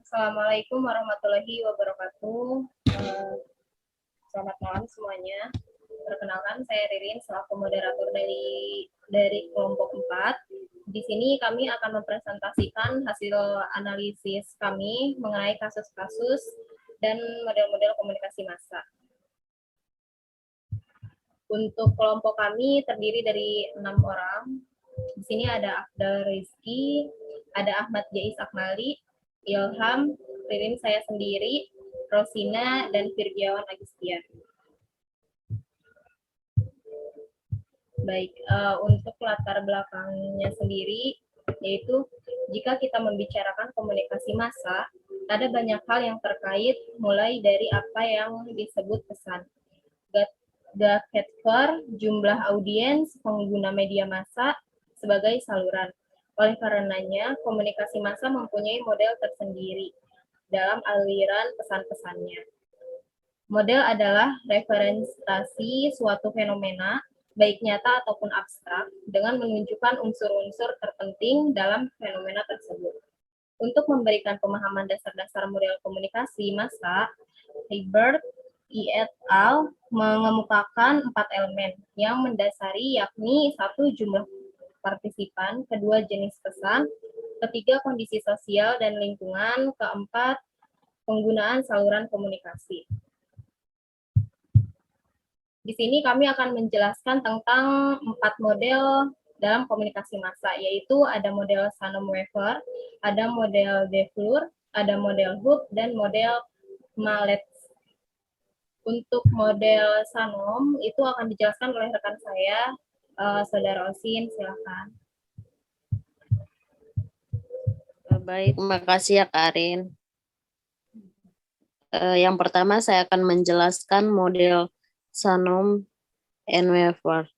Assalamualaikum warahmatullahi wabarakatuh. Selamat malam semuanya. Perkenalkan, saya Ririn selaku moderator dari kelompok 4. Di sini kami akan mempresentasikan hasil analisis kami mengenai kasus-kasus dan model-model komunikasi massa. Untuk kelompok kami terdiri dari 6 orang. Di sini ada Afdal Rizky, ada Ahmad Jais Akmali, Ilham, Ririn saya sendiri, Rosina, dan Firgiawan Agustian. Baik, untuk latar belakangnya sendiri, yaitu jika kita membicarakan komunikasi massa, ada banyak hal yang terkait mulai dari apa yang disebut pesan. Gatekeeper, jumlah audiens, pengguna media massa sebagai saluran. Oleh karenanya, komunikasi massa mempunyai model tersendiri dalam aliran pesan-pesannya. Model adalah representasi suatu fenomena, baik nyata ataupun abstrak, dengan menunjukkan unsur-unsur terpenting dalam fenomena tersebut. Untuk memberikan pemahaman dasar-dasar model komunikasi massa, Hibbert et al. Mengemukakan 4 elemen yang mendasari, yakni 1. Jumlah partisipan, 2. Jenis pesan, 3. Kondisi sosial dan lingkungan, 4. Penggunaan saluran komunikasi. Di sini kami akan menjelaskan tentang 4 model dalam komunikasi massa, yaitu ada model Shannon-Weaver, ada model de Fleur, ada model Hook, dan model Mallet. Untuk model Shannon itu akan dijelaskan oleh rekan saya, Saudara Osin, silakan. Baik, makasih ya Karin. Yang pertama saya akan menjelaskan model Shannon and Weaver.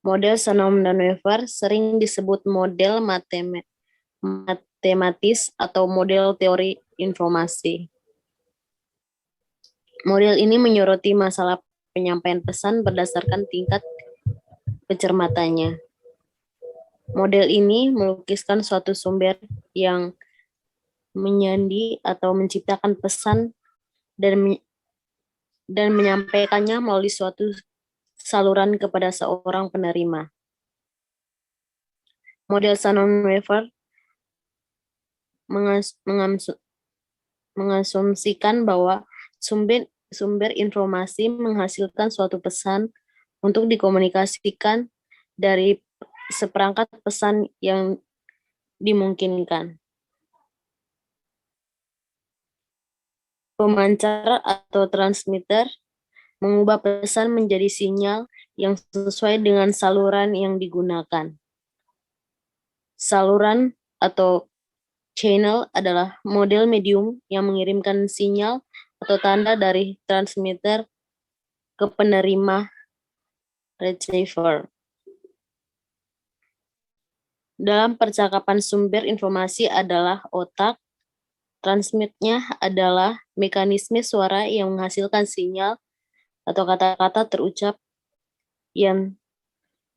Model Shannon dan Weaver sering disebut model matematis atau model teori informasi. Model ini menyoroti masalah penyampaian pesan berdasarkan tingkat kecermatannya. Model ini melukiskan suatu sumber yang menyandi atau menciptakan pesan dan menyampaikannya melalui suatu saluran kepada seorang penerima. Model Shannon-Weaver mengasumsikan bahwa sumber informasi menghasilkan suatu pesan untuk dikomunikasikan dari seperangkat pesan yang dimungkinkan. Pemancar atau transmitter mengubah pesan menjadi sinyal yang sesuai dengan saluran yang digunakan. Saluran atau channel adalah model medium yang mengirimkan sinyal atau tanda dari transmitter ke penerima receiver. Dalam percakapan, sumber informasi adalah otak, transmitnya adalah mekanisme suara yang menghasilkan sinyal atau kata-kata terucap yang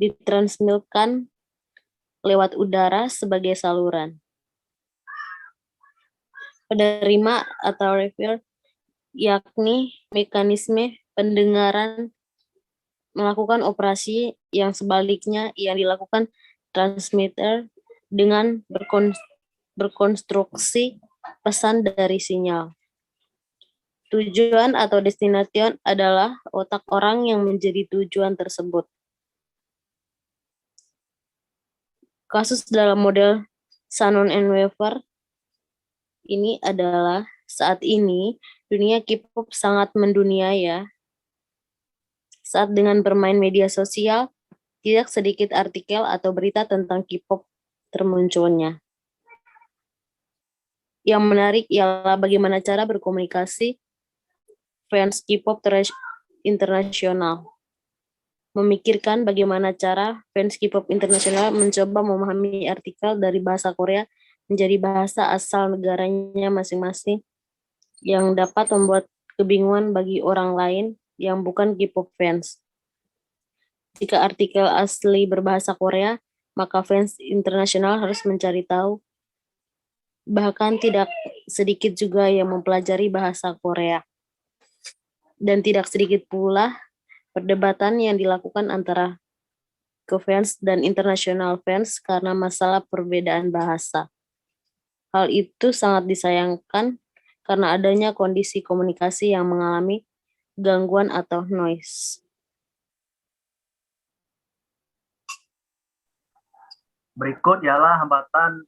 ditransmitkan lewat udara sebagai saluran. Penerima atau receiver yakni mekanisme pendengaran melakukan operasi yang sebaliknya yang dilakukan transmitter dengan berkonstruksi pesan dari sinyal. Tujuan atau destination adalah otak orang yang menjadi tujuan tersebut. Kasus dalam model Shannon and Weaver ini adalah saat ini dunia K-pop sangat mendunia ya. Saat dengan bermain media sosial, tidak sedikit artikel atau berita tentang K-pop termunculnya. Yang menarik ialah bagaimana cara berkomunikasi fans K-pop internasional. Memikirkan bagaimana cara fans K-pop internasional mencoba memahami artikel dari bahasa Korea menjadi bahasa asal negaranya masing-masing yang dapat membuat kebingungan bagi orang lain yang bukan K-pop fans. Jika artikel asli berbahasa Korea, maka fans internasional harus mencari tahu Bahkan tidak sedikit juga yang mempelajari bahasa Korea. Dan tidak sedikit pula perdebatan yang dilakukan antara ke-fans dan international fans karena masalah perbedaan bahasa. Hal itu sangat disayangkan karena adanya kondisi komunikasi yang mengalami gangguan atau noise. Berikut ialah hambatan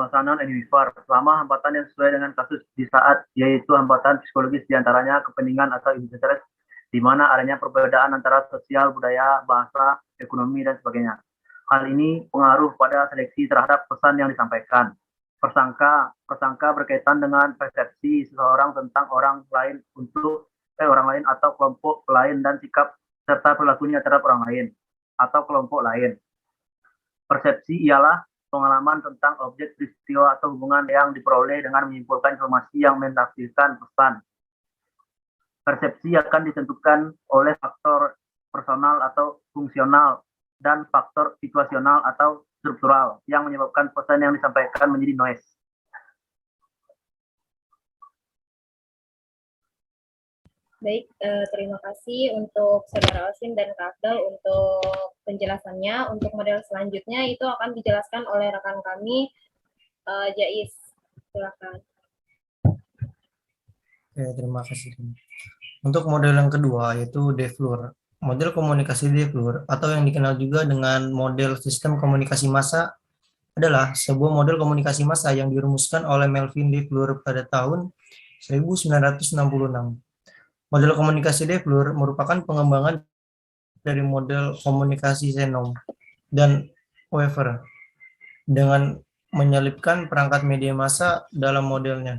Shannon and Weaver. Selama hambatan yang sesuai dengan kasus di saat, yaitu hambatan psikologis diantaranya kepentingan atau interest, di mana adanya perbedaan antara sosial, budaya, bahasa, ekonomi, dan sebagainya. Hal ini pengaruh pada seleksi terhadap pesan yang disampaikan. Persangka berkaitan dengan persepsi seseorang tentang orang lain orang lain atau kelompok lain dan sikap serta perilakunya terhadap orang lain atau kelompok lain. Persepsi ialah pengalaman tentang objek, peristiwa, atau hubungan yang diperoleh dengan menyimpulkan informasi yang menafsirkan pesan. Persepsi akan ditentukan oleh faktor personal atau fungsional dan faktor situasional atau struktural yang menyebabkan pesan yang disampaikan menjadi noise. Baik, terima kasih untuk Saudara Osin dan Kak Abdal untuk penjelasannya. Untuk model selanjutnya itu akan dijelaskan oleh rekan kami, Jais. Silakan. Oke, terima kasih. Untuk model yang kedua yaitu DeFleur. Model komunikasi DeFleur atau yang dikenal juga dengan model sistem komunikasi massa adalah sebuah model komunikasi massa yang dirumuskan oleh Melvin DeFleur pada tahun 1966. Model komunikasi DeFleur merupakan pengembangan dari model komunikasi Shannon dan Weaver dengan menyelipkan perangkat media massa dalam modelnya.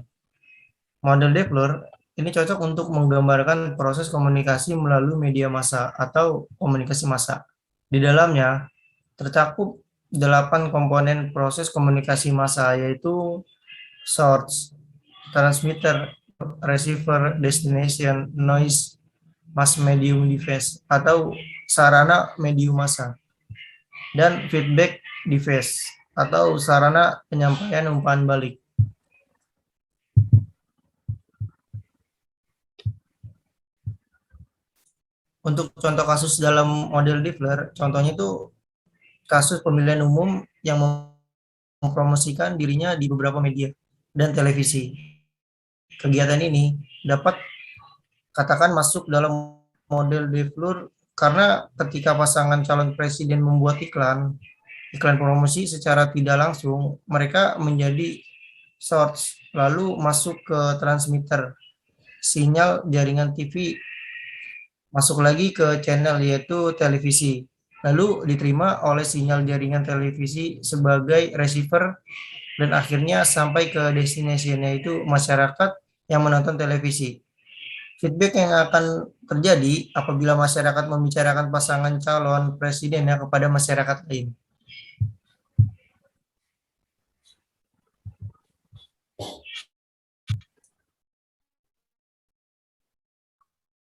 Model DeFleur ini cocok untuk menggambarkan proses komunikasi melalui media massa atau komunikasi massa. Di dalamnya tercakup 8 komponen proses komunikasi massa, yaitu source, transmitter, receiver, destination, noise, mass medium device atau sarana medium massa, dan feedback device atau sarana penyampaian umpan balik. Untuk contoh kasus dalam model DeFleur, contohnya itu kasus pemilihan umum yang mempromosikan dirinya di beberapa media dan televisi. Kegiatan ini dapat katakan masuk dalam model DeFleur karena ketika pasangan calon presiden membuat iklan promosi secara tidak langsung, mereka menjadi source, lalu masuk ke transmitter, sinyal jaringan TV, masuk lagi ke channel yaitu televisi, lalu diterima oleh sinyal jaringan televisi sebagai receiver, dan akhirnya sampai ke destination yaitu masyarakat yang menonton televisi. Feedback yang akan terjadi apabila masyarakat membicarakan pasangan calon presidennya kepada masyarakat lain.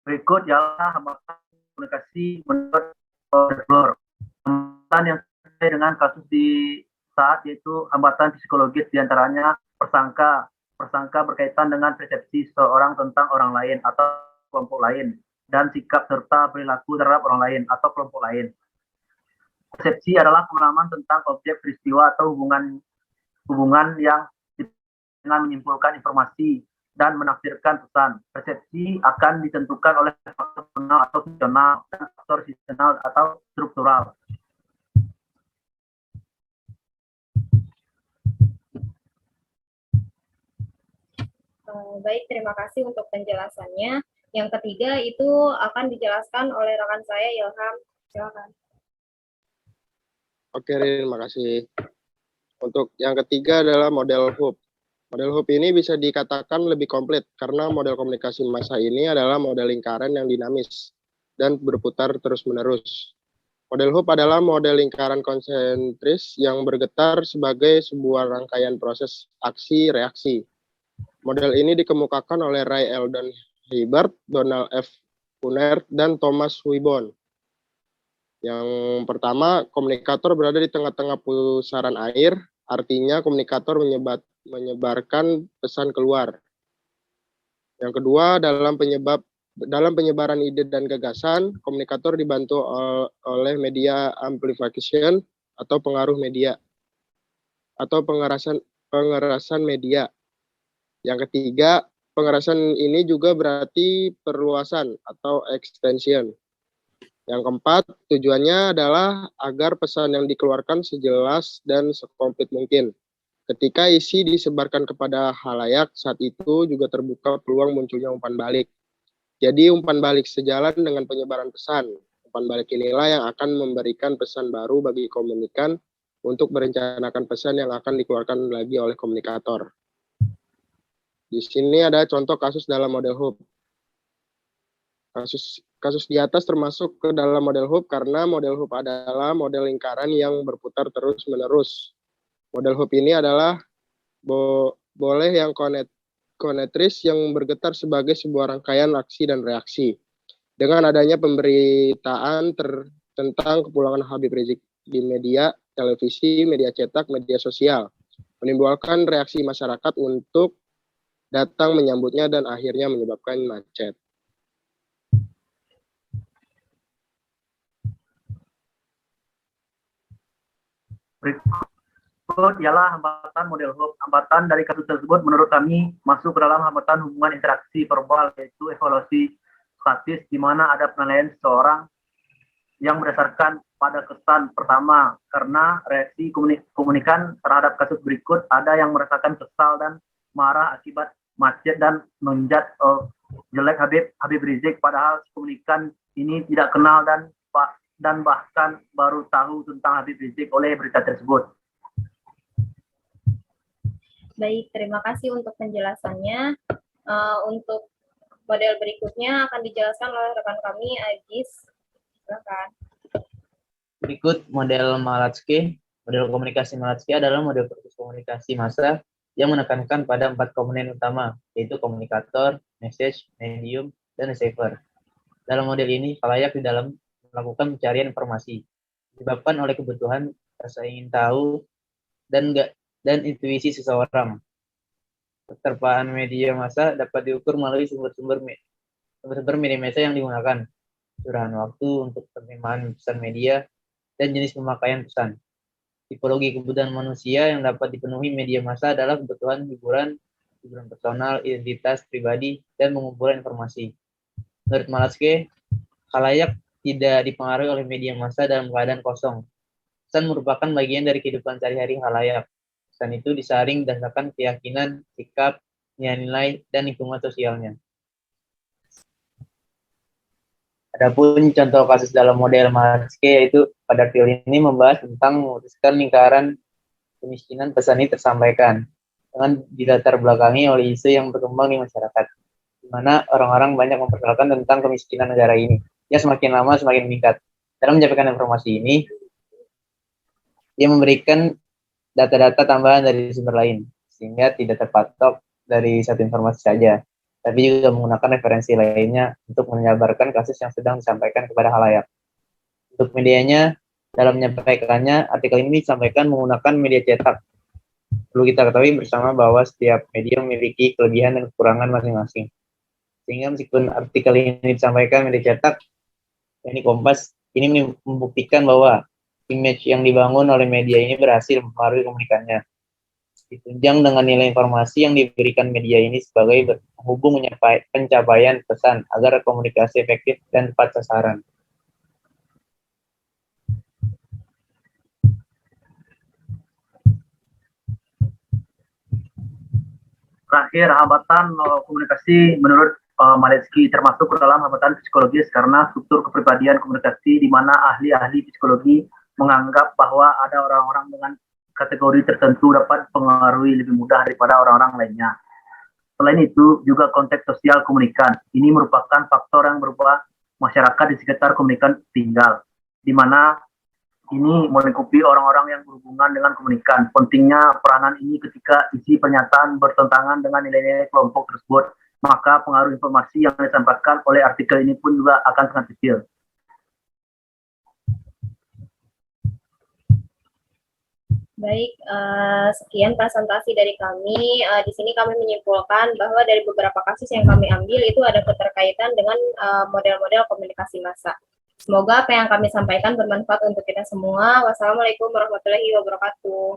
Berikut ialah hambatan komunikasi menurut DeFleur. Hambatan yang sesuai dengan kasus di saat, yaitu hambatan psikologis diantaranya persangka berkaitan dengan persepsi seseorang tentang orang lain atau kelompok lain dan sikap serta perilaku terhadap orang lain atau kelompok lain. Persepsi adalah pengalaman tentang objek, peristiwa, atau hubungan yang dengan menyimpulkan informasi dan menafsirkan pesan. Persepsi akan ditentukan oleh faktor personal atau fungsional dan faktor situasional atau struktural. Baik, terima kasih untuk penjelasannya. Yang ketiga itu akan dijelaskan oleh rekan saya, Ilham. Silakan. Oke, Rin, makasih. Untuk yang ketiga adalah model hub. Model hub ini bisa dikatakan lebih komplit karena model komunikasi massa ini adalah model lingkaran yang dinamis dan berputar terus-menerus. Model hub adalah model lingkaran konsentris yang bergetar sebagai sebuah rangkaian proses aksi-reaksi. Model ini dikemukakan oleh Ray Eldon Hibbert, Donald F. Kunert, dan Thomas Huibon. Yang pertama, komunikator berada di tengah-tengah pusaran air, artinya komunikator menyebarkan pesan keluar. Yang kedua, dalam penyebaran ide dan gagasan, komunikator dibantu oleh media amplification atau pengaruh media atau pengerasan media. Yang ketiga, pengerasan ini juga berarti perluasan atau extension. Yang keempat, tujuannya adalah agar pesan yang dikeluarkan sejelas dan sekomplit mungkin. Ketika isi disebarkan kepada halayak, saat itu juga terbuka peluang munculnya umpan balik. Jadi umpan balik sejalan dengan penyebaran pesan. Umpan balik inilah yang akan memberikan pesan baru bagi komunikan untuk merencanakan pesan yang akan dikeluarkan lagi oleh komunikator. Di sini ada contoh kasus dalam model hub. Kasus di atas termasuk ke dalam model hub karena model hub adalah model lingkaran yang berputar terus-menerus. Model hub ini adalah boleh yang konetris yang bergetar sebagai sebuah rangkaian aksi dan reaksi. Dengan adanya pemberitaan tentang kepulangan Habib Rizik di media, televisi, media cetak, media sosial, menimbulkan reaksi masyarakat untuk datang menyambutnya dan akhirnya menyebabkan macet. Berikut ialah hambatan model hub. Hambatan dari kasus tersebut menurut kami masuk ke dalam hambatan hubungan interaksi verbal, yaitu evaluasi statis, di mana ada penilaian seseorang yang berdasarkan pada kesan pertama, karena reaksi komunikan terhadap kasus berikut ada yang merasakan kesal dan marah akibat macet dan menjat jelek Habib Rizik, padahal komunikan ini tidak kenal dan bahkan baru tahu tentang Habib Rizik oleh berita tersebut. Baik, terima kasih untuk penjelasannya. Untuk model berikutnya akan dijelaskan oleh rekan kami, Agis. Silakan. Berikut model Malatsky. Model komunikasi Malatsky adalah model proses komunikasi massa yang menekankan pada 4 komponen utama, yaitu komunikator, message, medium, dan receiver. Dalam model ini, khalayak di dalam melakukan pencarian informasi, disebabkan oleh kebutuhan, rasa ingin tahu, dan intuisi seseorang. Keterpaan media massa dapat diukur melalui sumber-sumber media massa yang digunakan, curahan waktu untuk penerimaan pesan media, dan jenis pemakaian pesan. Tipologi kebutuhan manusia yang dapat dipenuhi media massa adalah kebutuhan hiburan personal, identitas pribadi, dan pengumpulan informasi. Menurut Malatsky, khalayak tidak dipengaruhi oleh media massa dalam keadaan kosong. Pesan merupakan bagian dari kehidupan sehari-hari khalayak. Pesan itu disaring berdasarkan keyakinan, sikap, nilai-nilai, dan lingkungan sosialnya. Adapun contoh kasus dalam model Malatsky yaitu pada film ini membahas tentang memutuskan lingkaran kemiskinan pesan ini tersampaikan dengan dilatar belakangi oleh isu yang berkembang di masyarakat, di mana orang-orang banyak mempersoalkan tentang kemiskinan negara ini. Ya, semakin lama semakin meningkat. Dalam menyampaikan informasi ini, dia memberikan data-data tambahan dari sumber lain, sehingga tidak terpatok dari satu informasi saja, tapi juga menggunakan referensi lainnya untuk menjabarkan kasus yang sedang disampaikan kepada khalayak. Untuk medianya, dalam menyampaikannya, artikel ini disampaikan menggunakan media cetak. Perlu kita ketahui bersama bahwa setiap media memiliki kelebihan dan kekurangan masing-masing. Sehingga meskipun artikel ini disampaikan media cetak, ini Kompas, ini membuktikan bahwa image yang dibangun oleh media ini berhasil mempengaruhi komunikannya. Ditunjang dengan nilai informasi yang diberikan media ini sebagai penghubung pencapaian pesan agar komunikasi efektif dan tepat sasaran. Terakhir, hambatan komunikasi menurut Malatsky termasuk ke dalam hambatan psikologis karena struktur kepribadian komunikasi di mana ahli-ahli psikologi menganggap bahwa ada orang-orang dengan kategori tertentu dapat pengaruhi lebih mudah daripada orang-orang lainnya. Selain itu, juga konteks sosial komunikan. Ini merupakan faktor yang berupa masyarakat di sekitar komunikan tinggal, di mana ini melingkupi orang-orang yang berhubungan dengan komunikan. Pentingnya peranan ini ketika isi pernyataan bertentangan dengan nilai-nilai kelompok tersebut, maka pengaruh informasi yang disampaikan oleh artikel ini pun juga akan sangat kecil. Baik, sekian presentasi dari kami. Di sini kami menyimpulkan bahwa dari beberapa kasus yang kami ambil itu ada keterkaitan dengan model-model komunikasi massa. Semoga apa yang kami sampaikan bermanfaat untuk kita semua. Wassalamualaikum warahmatullahi wabarakatuh.